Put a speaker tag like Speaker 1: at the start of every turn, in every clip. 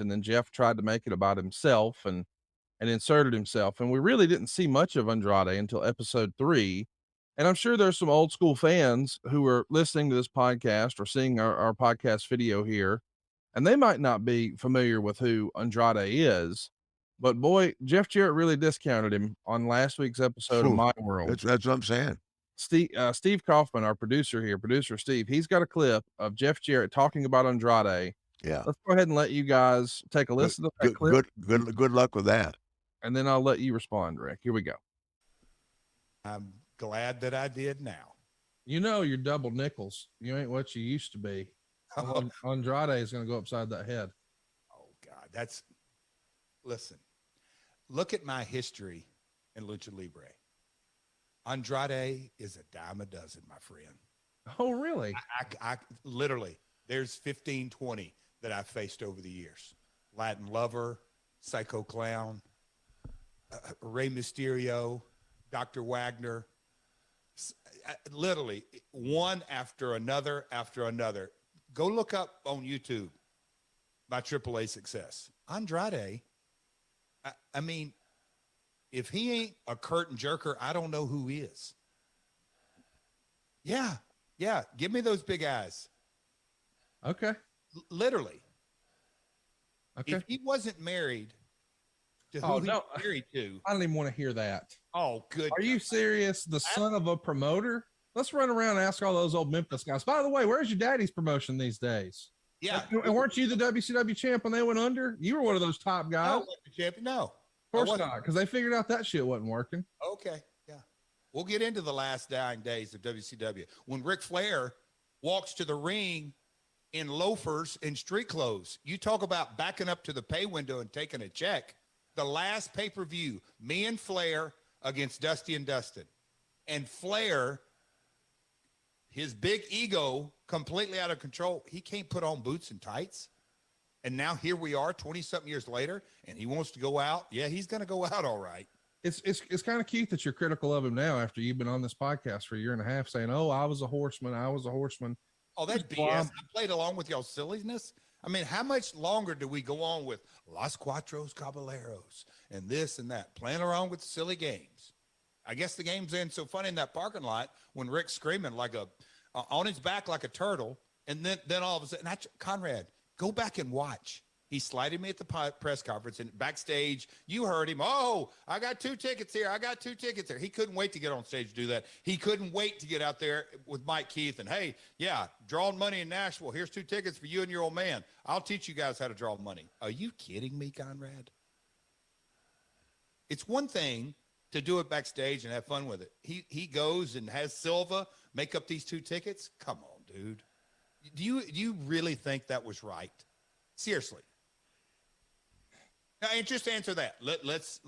Speaker 1: and then Jeff tried to make it about himself and inserted himself. And we really didn't see much of Andrade until episode 3. And I'm sure there's some old school fans who are listening to this podcast or seeing our podcast video here, and they might not be familiar with who Andrade is. But boy, Jeff Jarrett really discounted him on last week's episode of
Speaker 2: Phew.
Speaker 1: My World.
Speaker 2: That's what I'm saying.
Speaker 1: Steve Kaufman, our producer here, producer Steve, he's got a clip of Jeff Jarrett talking about Andrade.
Speaker 2: Yeah.
Speaker 1: Let's go ahead and let you guys take a listen to that clip,
Speaker 2: Good luck with that.
Speaker 1: and then I'll let you respond, Rick. Here we go.
Speaker 3: I'm glad that I did now.
Speaker 1: You know you're double nickels. You ain't what you used to be. Andrade is going to go upside that head.
Speaker 3: Oh, God. Listen, look at my history in Lucha Libre. Andrade is a dime a dozen, my friend.
Speaker 1: Oh, really?
Speaker 3: I literally, there's 15, 20 that I've faced over the years. Latin Lover, Psycho Clown, Rey Mysterio, Dr. Wagner, literally one after another after another. Go look up on YouTube my AAA success. Andrade, I mean, if he ain't a curtain jerker, I don't know who is. Yeah. Give me those big eyes.
Speaker 1: Okay.
Speaker 3: Literally.
Speaker 1: Okay.
Speaker 3: If he wasn't married to who he's married to.
Speaker 1: I don't even want to hear that.
Speaker 3: Oh, good.
Speaker 1: Are you serious? The son of a promoter? Let's run around and ask all those old Memphis guys. By the way, where's your daddy's promotion these days?
Speaker 3: Yeah.
Speaker 1: And weren't you the WCW champ when they went under? You were one of those top guys.
Speaker 3: No, the champion. No.
Speaker 1: Of course not, because they figured out that shit wasn't working.
Speaker 3: Okay. Yeah. We'll get into the last dying days of WCW. When Ric Flair walks to the ring in loafers and street clothes, you talk about backing up to the pay window and taking a check. The last pay-per-view, me and Flair against Dusty and Dustin. And Flair, his big ego completely out of control. He can't put on boots and tights. And now here we are 20-something years later, and he wants to go out. Yeah, he's going to go out all right.
Speaker 1: It's kind of cute that you're critical of him now after you've been on this podcast for a year and a half saying, oh, I was a horseman.
Speaker 3: Oh, that's BS. I played along with y'all silliness. I mean, how much longer do we go on with Los Cuatros Caballeros and this and that, playing around with silly games? I guess the game's end so funny in that parking lot when Rick's screaming like on his back like a turtle, and then all of a sudden, Conrad, go back and watch. He slighted me at the press conference, and backstage, you heard him. Oh, I got 2 tickets here. He couldn't wait to get on stage to do that. He couldn't wait to get out there with Mike Keith and, hey, yeah, drawing money in Nashville. Here's 2 tickets for you and your old man. I'll teach you guys how to draw money. Are you kidding me, Conrad? It's one thing to do it backstage and have fun with it. He goes and has Silva make up these 2 tickets. Come on, dude. Do you really think that was right? Seriously. Now, and just answer that. Let's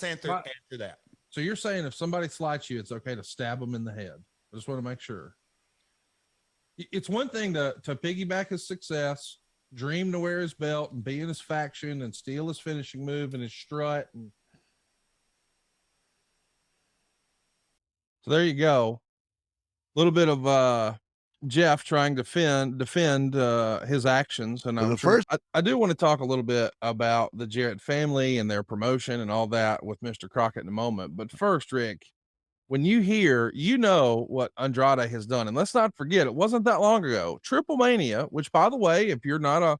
Speaker 3: answer that.
Speaker 1: So you're saying if somebody slights you, it's okay to stab them in the head. I just want to make sure. It's one thing to piggyback his success, dream to wear his belt and be in his faction and steal his finishing move and his strut. So there you go. A little bit of Jeff trying to defend his actions. And I do want to talk a little bit about the Jarrett family and their promotion and all that with Mr. Crockett in a moment. But first, Rick, when you hear, you know what Andrade has done. And let's not forget, it wasn't that long ago. Triple Mania, which, by the way, if you're not a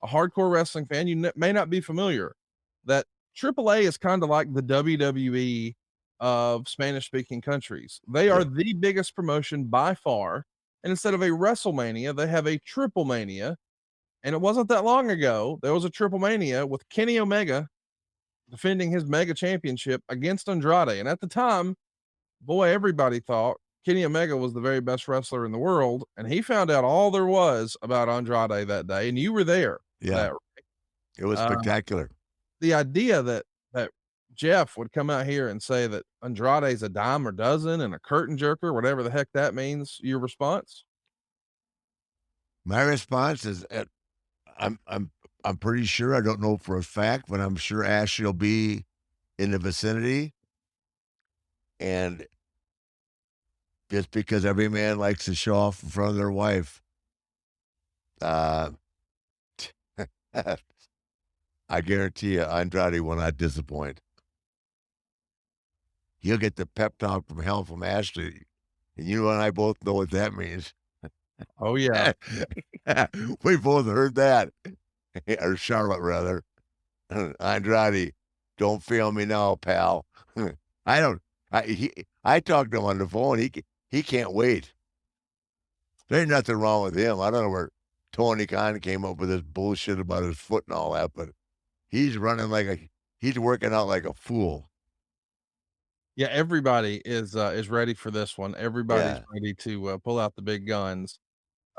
Speaker 1: hardcore wrestling fan, you may not be familiar, that AAA is kind of like the WWE of Spanish-speaking countries. They are the biggest promotion by far. And instead of a WrestleMania, they have a Triple Mania. And it wasn't that long ago, there was a Triple Mania with Kenny Omega defending his mega championship against Andrade. And at the time, boy, everybody thought Kenny Omega was the very best wrestler in the world. And he found out all there was about Andrade that day. And you were there.
Speaker 2: Yeah. It was spectacular.
Speaker 1: The idea that Jeff would come out here and say that Andrade's a dime a dozen and a curtain jerker, whatever the heck that means. Your response?
Speaker 2: My response is, I'm pretty sure, I don't know for a fact, but I'm sure Ashley will be in the vicinity. And just because every man likes to show off in front of their wife, I guarantee you, Andrade will not disappoint. He'll get the pep talk from hell from Ashley, and you and I both know what that means.
Speaker 1: Oh, yeah.
Speaker 2: We both heard that, or Charlotte rather. Andrade, don't fail me now, pal. I don't. I talked to him on the phone. He can't wait. There's nothing wrong with him. I don't know where Tony Khan came up with this bullshit about his foot and all that, but he's running he's working out like a fool.
Speaker 1: Yeah, everybody is ready for this one. Everybody's
Speaker 2: Yeah.
Speaker 1: ready to pull out the big guns.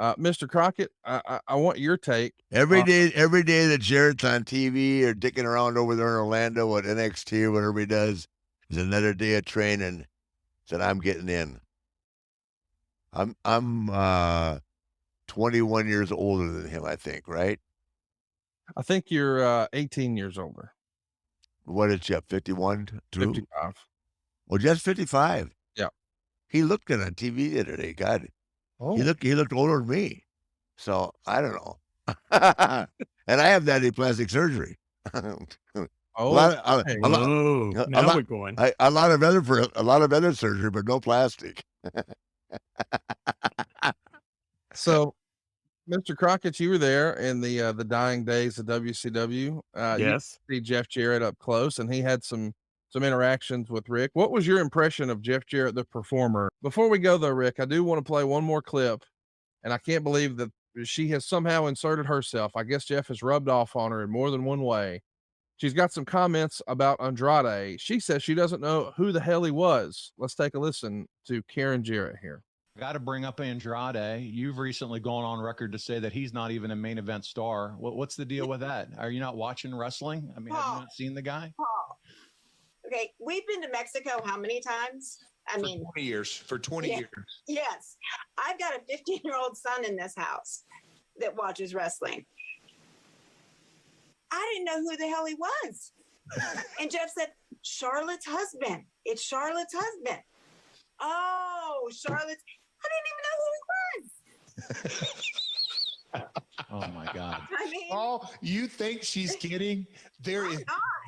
Speaker 1: Mr. Crockett, I want your take.
Speaker 2: Every day that Jarrett's on TV or dicking around over there in Orlando at NXT or whatever he does is another day of training that I'm getting in. I'm 21 years older than him, I think, right?
Speaker 1: I think you're 18 years older.
Speaker 2: What is Jeff, 51? True?
Speaker 1: 55.
Speaker 2: Well, Jeff's 55.
Speaker 1: Yeah.
Speaker 2: He looked good on TV the other day. God,
Speaker 1: Oh,
Speaker 2: he looked older than me. So I don't know. And I have that plastic surgery.
Speaker 1: oh,
Speaker 4: Now we're going.
Speaker 2: A lot of other surgery, but no plastic.
Speaker 1: so Mr. Crockett, you were there in the dying days of WCW.
Speaker 4: Yes.
Speaker 1: You see Jeff Jarrett up close, and he had some interactions with Rick. What was your impression of Jeff Jarrett, the performer? Before we go though, Rick, I do want to play one more clip, and I can't believe that she has somehow inserted herself. I guess Jeff has rubbed off on her in more than one way. She's got some comments about Andrade. She says she doesn't know who the hell he was. Let's take a listen to Karen Jarrett here.
Speaker 5: I got to bring up Andrade. You've recently gone on record to say that he's not even a main event star. What's the deal with that? Are you not watching wrestling? I mean, have you not seen the guy?
Speaker 6: Okay, we've been to Mexico how many times?
Speaker 3: For 20 years. For 20 years.
Speaker 6: Yes. I've got a 15-year-old son in this house that watches wrestling. I didn't know who the hell he was. And Jeff said, Charlotte's husband. It's Charlotte's husband. Oh, Charlotte's. I didn't even know who he was.
Speaker 5: Oh my God.
Speaker 6: I mean,
Speaker 3: Oh, you think she's kidding? There is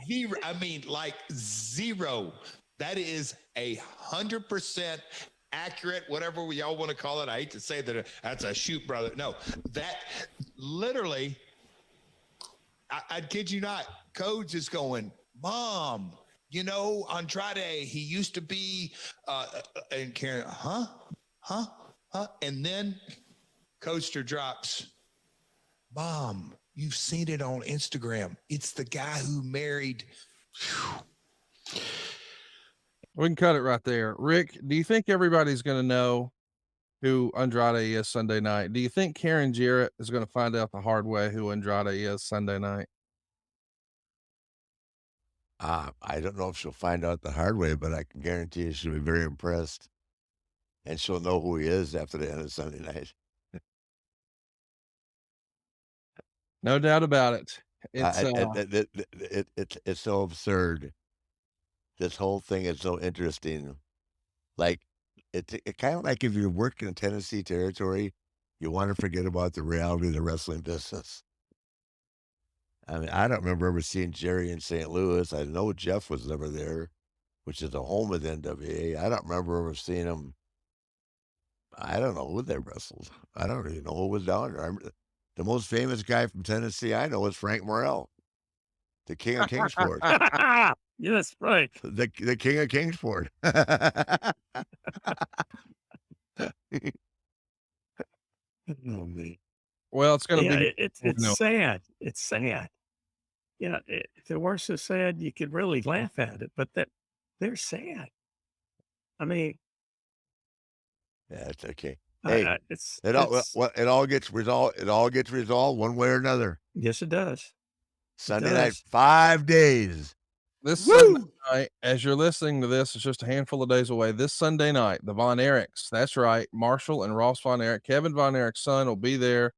Speaker 3: zero. I mean, like zero. That is 100% accurate, whatever y'all want to call it. I hate to say that that's a shoot, brother. No, that literally, I kid you not, Codes is going, Mom, you know, Andrade, he used to be, and Karen, huh? And then Coaster drops, Mom, you've seen it on Instagram. It's the guy who married.
Speaker 1: We can cut it right there. Rick, do you think everybody's going to know who Andrade is Sunday night? Do you think Karen Jarrett is going to find out the hard way who Andrade is Sunday night?
Speaker 2: I don't know if she'll find out the hard way, but I can guarantee you she'll be very impressed. And she'll know who he is after the end of Sunday night.
Speaker 1: No doubt about it.
Speaker 2: It's so absurd. This whole thing is so interesting. Like, it kind of like if you're working in Tennessee territory, you want to forget about the reality of the wrestling business. I mean, I don't remember ever seeing Jerry in St. Louis. I know Jeff was never there, which is the home of the NWA. I don't remember ever seeing him. I don't know who they wrestled. I don't even know who was down there. The most famous guy from Tennessee I know is Frank Morrell, the king of Kingsport.
Speaker 4: Yes, right.
Speaker 2: The king of Kingsport.
Speaker 1: Well, it's going to be.
Speaker 4: It's sad. It's sad. Yeah, if it weren't so sad, you could really laugh at it. But they're sad. I mean,
Speaker 2: yeah, it's okay. Hey, it all gets resolved. It all gets resolved one way or another.
Speaker 4: Yes, it does.
Speaker 2: Sunday night, 5 days.
Speaker 1: This Sunday night, as you're listening to this, it's just a handful of days away. This Sunday night, the Von Erichs, that's right, Marshall and Ross Von Erich, Kevin Von Erich's son, will be there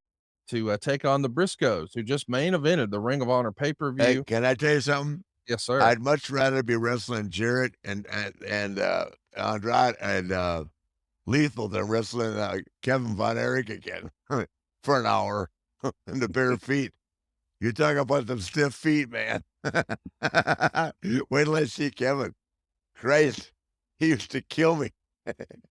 Speaker 1: to take on the Briscoes, who just main evented the Ring of Honor pay-per-view.
Speaker 2: Hey, can I tell you something?
Speaker 1: Yes, sir.
Speaker 2: I'd much rather be wrestling Jarrett and Andrade and Lethal than wrestling Kevin Von Erich again for an hour in the bare feet. You're talking about them stiff feet, man. Wait till I see Kevin. Christ, he used to kill me.